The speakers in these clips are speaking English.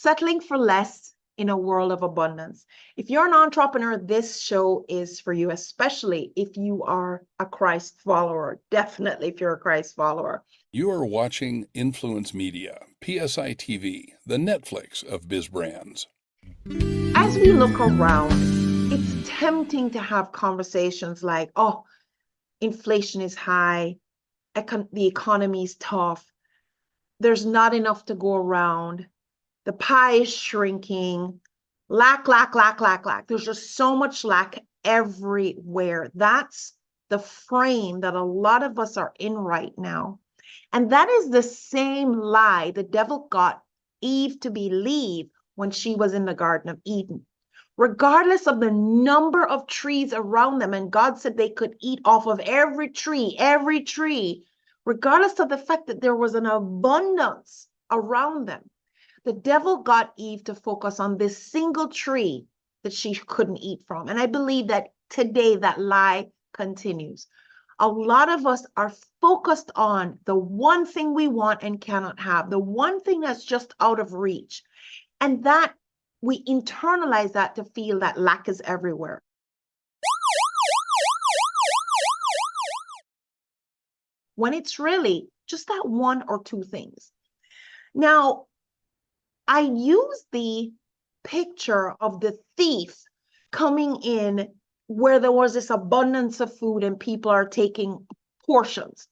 settling for less in a world of abundance. If you're an entrepreneur, this show is for you, especially if you are a Christ follower. Definitely if you're a Christ follower. You are watching Influence Media, PSI TV, the Netflix of biz brands. As we look around, it's tempting to have conversations like, oh, inflation is high, the economy is tough, there's not enough to go around, the pie is shrinking, lack. There's just so much lack everywhere. That's the frame that a lot of us are in right now. And that is the same lie the devil got Eve to believe when she was in the Garden of Eden. Regardless of the number of trees around them, and God said they could eat off of every tree, regardless of the fact that there was an abundance around them, the devil got Eve to focus on this single tree that she couldn't eat from. And I believe that today that lie continues. A lot of us are focused on the one thing we want and cannot have, the one thing that's just out of reach. And that we internalize that to feel that lack is everywhere. When it's really just that one or two things. Now, I use the picture of the thief coming in where there was this abundance of food and people are taking portions,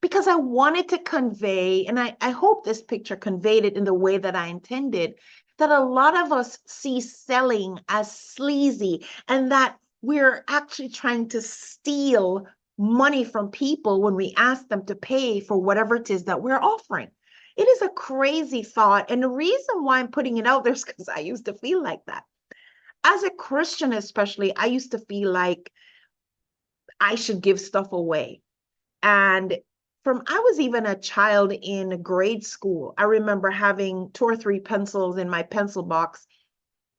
because I wanted to convey, and I hope this picture conveyed it in the way that I intended, that a lot of us see selling as sleazy and that we're actually trying to steal money from people when we ask them to pay for whatever it is that we're offering. It is a crazy thought. And the reason why I'm putting it out there is because I used to feel like that. As a Christian, especially, I used to feel like I should give stuff away. And from I was even a child in grade school, I remember having 2 or 3 pencils in my pencil box,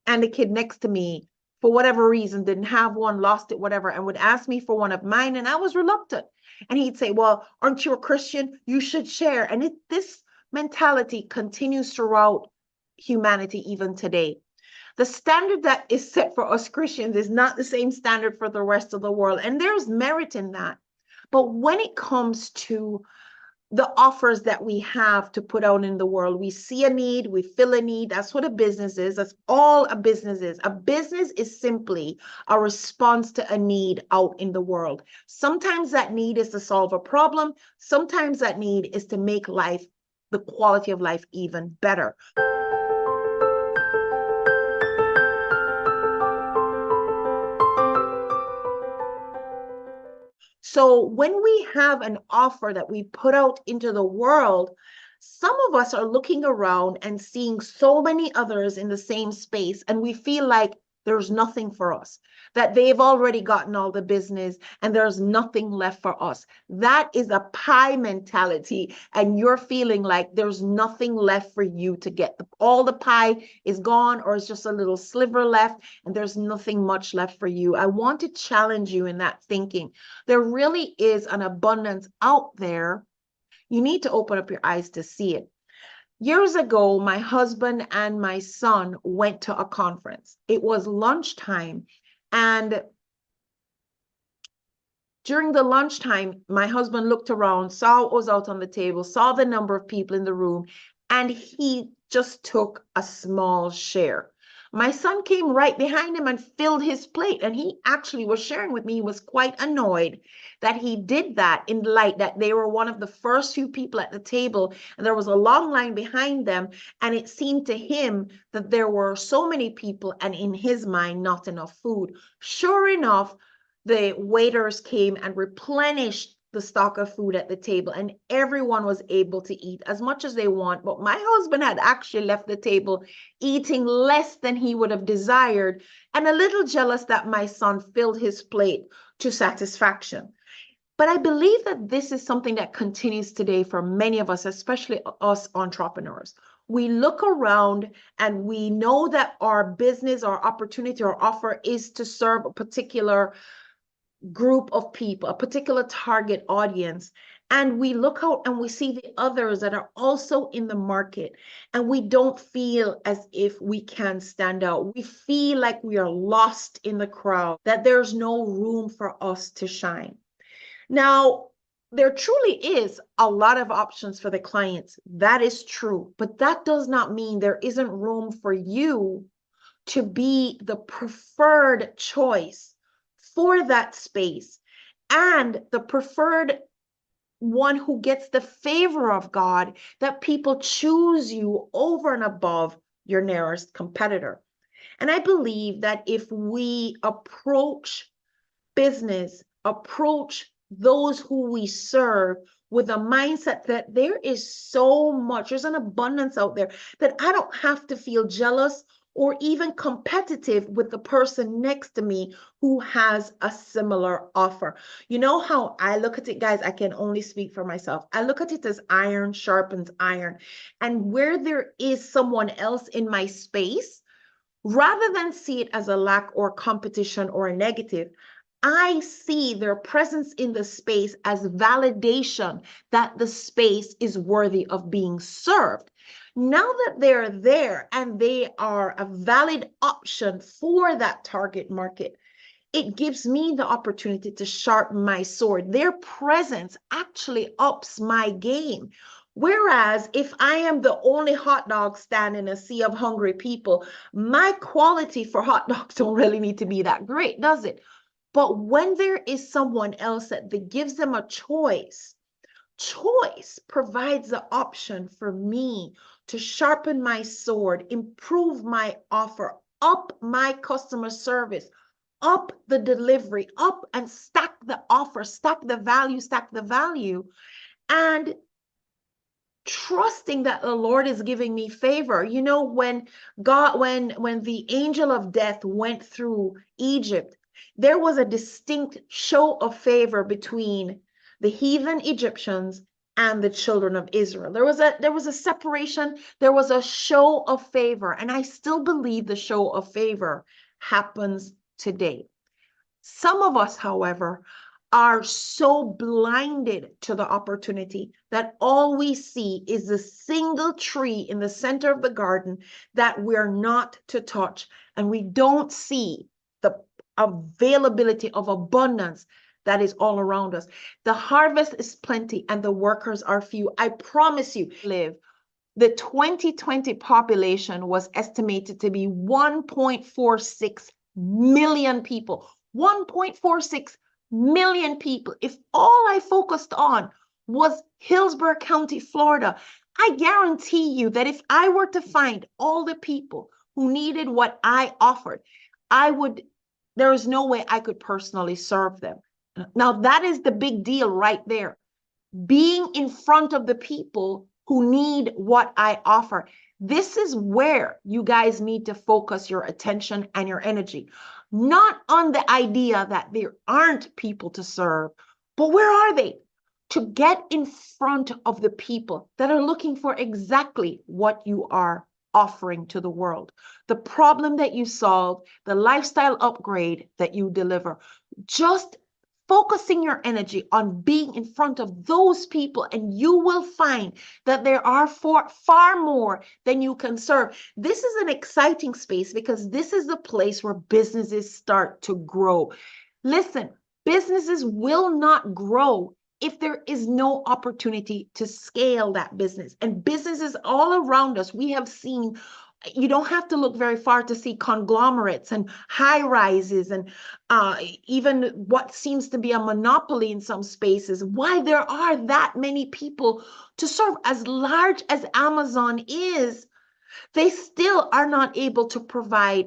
and the kid next to me, for whatever reason, didn't have one, lost it, whatever, and would ask me for one of mine, and I was reluctant. And he'd say, well, aren't you a Christian? You should share. And this mentality continues throughout humanity even today. The standard that is set for us Christians is not the same standard for the rest of the world, and there's merit in that. But when it comes to the offers that we have to put out in the world, we see a need, we fill a need. That's what a business is. That's all a business is. A business is simply a response to a need out in the world. Sometimes that need is to solve a problem. Sometimes that need is to make life, the quality of life, even better. So when we have an offer that we put out into the world, some of us are looking around and seeing so many others in the same space, and we feel like there's nothing for us, that they've already gotten all the business and there's nothing left for us. That is a pie mentality, and you're feeling like there's nothing left for you to get. All the pie is gone, or it's just a little sliver left, and there's nothing much left for you. I want to challenge you in that thinking. There really is an abundance out there. You need to open up your eyes to see it. Years ago, my husband and my son went to a conference. It was lunchtime, and during the lunchtime, my husband looked around, saw what was out on the table, saw the number of people in the room, and he just took a small share. My son came right behind him and filled his plate, and he actually was sharing with me. He was quite annoyed that he did that, in light that they were one of the first few people at the table, and there was a long line behind them, and it seemed to him that there were so many people, and in his mind, not enough food. Sure enough, the waiters came and replenished the stock of food at the table, and everyone was able to eat as much as they want. But my husband had actually left the table eating less than he would have desired, and a little jealous that my son filled his plate to satisfaction. But I believe that this is something that continues today for many of us, especially us entrepreneurs. We look around and we know that our business, our opportunity, or offer is to serve a particular group of people, a particular target audience. and we look out and we see the others that are also in the market, and we don't feel as if we can stand out. We feel like we are lost in the crowd, that there's no room for us to shine. Now, there truly is a lot of options for the clients. That is true, but that does not mean there isn't room for you to be the preferred choice for that space, and the preferred one who gets the favor of God, that people choose you over and above your nearest competitor. And I believe that if we approach business, approach those who we serve with a mindset that there is so much, there's an abundance out there, that I don't have to feel jealous or even competitive with the person next to me who has a similar offer. You know how I look at it, guys? I can only speak for myself. I look at it as iron sharpens iron. And where there is someone else in my space, rather than see it as a lack or competition or a negative, I see their presence in the space as validation that the space is worthy of being served. Now that they're there and they are a valid option for that target market, it gives me the opportunity to sharpen my sword. Their presence actually ups my game. Whereas if I am the only hot dog stand in a sea of hungry people, my quality for hot dogs don't really need to be that great, does it? But when there is someone else that gives them a choice provides the option for me to sharpen my sword, improve my offer, up my customer service, up the delivery, up and stack the offer, stack the value, and trusting that the Lord is giving me favor. You know, when the angel of death went through Egypt, there was a distinct show of favor between the heathen Egyptians and the children of Israel. There was a separation, there was a show of favor, and I still believe the show of favor happens today. Some of us, however, are so blinded to the opportunity that all we see is the single tree in the center of the garden that we're not to touch, and we don't see the availability of abundance that is all around us. The harvest is plenty and the workers are few. I promise you, the 2020 population was estimated to be 1.46 million people. 1.46 million people. If all I focused on was Hillsborough County, Florida, I guarantee you that if I were to find all the people who needed what I offered, there is no way I could personally serve them. Now, that is the big deal right there. Being in front of the people who need what I offer. This is where you guys need to focus your attention and your energy. Not on the idea that there aren't people to serve, but where are they? To get in front of the people that are looking for exactly what you are offering to the world. The problem that you solve, the lifestyle upgrade that you deliver. Just focusing your energy on being in front of those people, and you will find that there are far more than you can serve. This is an exciting space because this is the place where businesses start to grow. Listen, businesses will not grow if there is no opportunity to scale that business. And businesses all around us, we have seen, you don't have to look very far to see conglomerates and high rises and even what seems to be a monopoly in some spaces. Why there are that many people to serve. As large as Amazon is, they still are not able to provide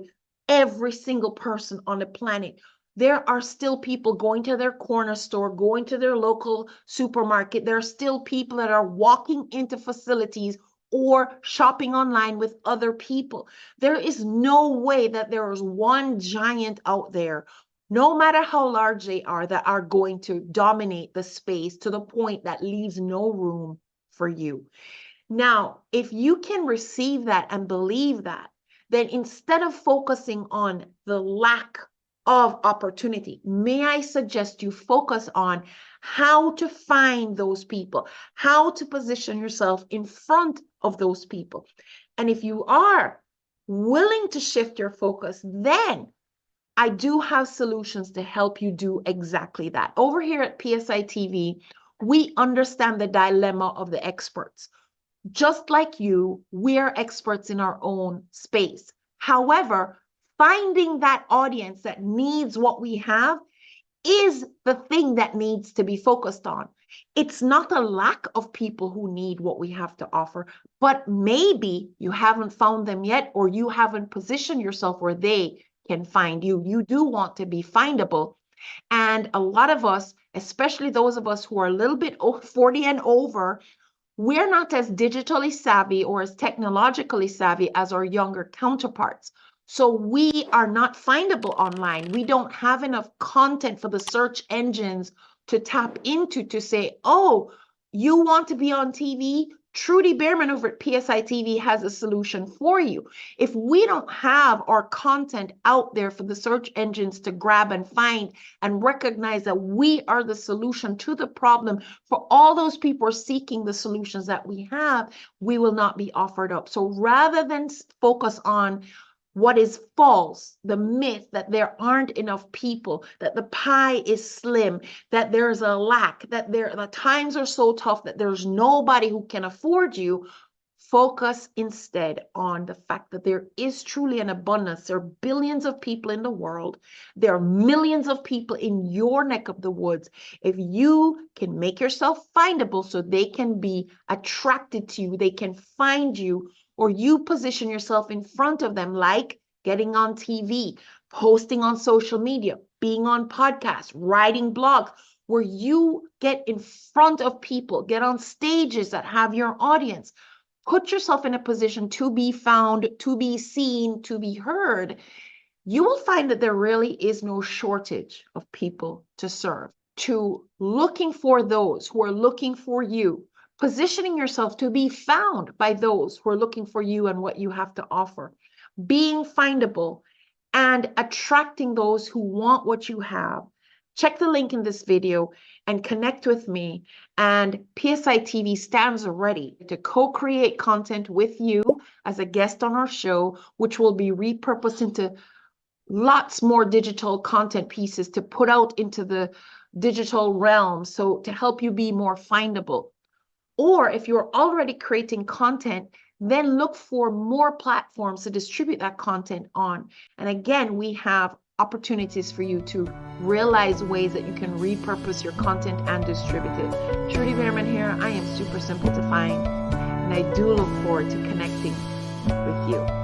every single person on the planet. There are still people going to their corner store, going to their local supermarket. There are still people that are walking into facilities or shopping online with other people. There is no way that there is one giant out there, no matter how large they are, that are going to dominate the space to the point that leaves no room for you. Now, if you can receive that and believe that, then instead of focusing on the lack of opportunity. May I suggest you focus on how to find those people, how to position yourself in front of those people. And if you are willing to shift your focus, then I do have solutions to help you do exactly that. Over here at PSI TV, we understand the dilemma of the experts. Just like you, we are experts in our own space. However, finding that audience that needs what we have is the thing that needs to be focused on. It's not a lack of people who need what we have to offer, but maybe you haven't found them yet, or you haven't positioned yourself where they can find you. You do want to be findable. And a lot of us, especially those of us who are a little bit 40 and over, we're not as digitally savvy or as technologically savvy as our younger counterparts. So we are not findable online. We don't have enough content for the search engines to tap into to say, oh, you want to be on TV? Trudy Beerman over at PSI TV has a solution for you. If we don't have our content out there for the search engines to grab and find and recognize that we are the solution to the problem for all those people seeking the solutions that we have, we will not be offered up. So rather than focus on what is false, the myth that there aren't enough people, that the pie is slim, that there's a lack, that the times are so tough that there's nobody who can afford you, focus instead on the fact that there is truly an abundance. There are billions of people in the world. There are millions of people in your neck of the woods. If you can make yourself findable so they can be attracted to you, they can find you, or you position yourself in front of them, like getting on TV, posting on social media, being on podcasts, writing blogs, where you get in front of people, get on stages that have your audience, put yourself in a position to be found, to be seen, to be heard, you will find that there really is no shortage of people to serve. To looking for those who are looking for you, positioning yourself to be found by those who are looking for you and what you have to offer, being findable, and attracting those who want what you have. Check the link in this video and connect with me. And PSI TV stands ready to co-create content with you as a guest on our show, which will be repurposed into lots more digital content pieces to put out into the digital realm, so to help you be more findable. Or if you're already creating content, then look for more platforms to distribute that content on. And again, we have opportunities for you to realize ways that you can repurpose your content and distribute it. Trudy Beerman here. I am super simple to find, and I do look forward to connecting with you.